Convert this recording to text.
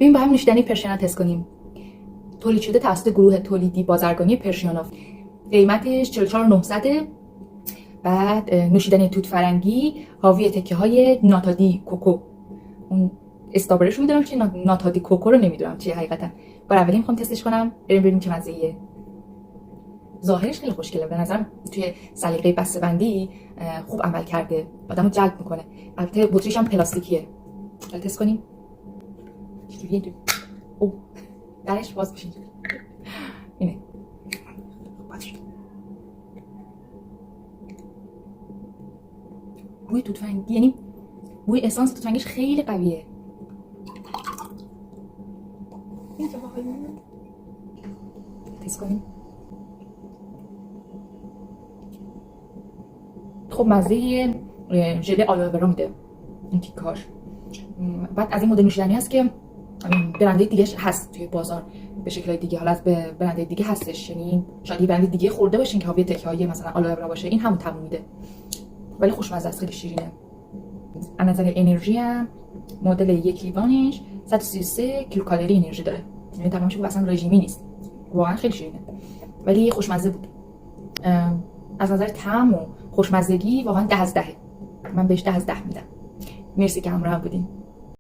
بریم با هم نوشیدنی پرشیانا تست کنیم. تولید شده توسط گروه تولیدی بازرگانی پرشیانا. قیمتش 44900. بعد نوشیدنی توت فرنگی حاوی تکه های ناتادی کوکو. اون استابرش رو میدونم چیه، ناتادی کوکو رو نمیدونم چیه حقیقتا. بار اولی میخوام تستش کنم. بریم چه مزه‌ایه. ظاهرش خیلی خوشگله به نظرم، توی سلیقه بسته‌بندی خوب عمل کرده، آدمو جلب میکنه. البته بطریش هم پلاستیکیه. حالا تست کنیم. چجوریه؟ اوه درش باز میشه. اینه. بوی توت فرنگی، یعنی بوی اسانس توت فرنگیش خیلی قویه. این چه باحاله. تست کنیم. خب مزه ژله آلوویرا میده این تیکاش. بعد از این مدل نوشیدنی هست که برندهای دیگه هست توی بازار به شکل دیگه، حالا از برندهای دیگه هستش، یعنی شاید برند دیگه خورده باشین که حاوی تکه‌های مثلا آلوویرا باشه، این همون طعم میده ولی خوشمزه است، خیلی شیرینه. از نظر انرژی هم مدل یک لیوانش 133 کیلوکالری انرژی داره، یعنی تمامش اصلا رژیمی نیست، واقعا خیلی شیرینه ولی خوشمزه بود. از نظر طعم و خوشمزگی واقعا 10 از 10. من بهش 10 از 10 میدم. مرسی که همراه بودین.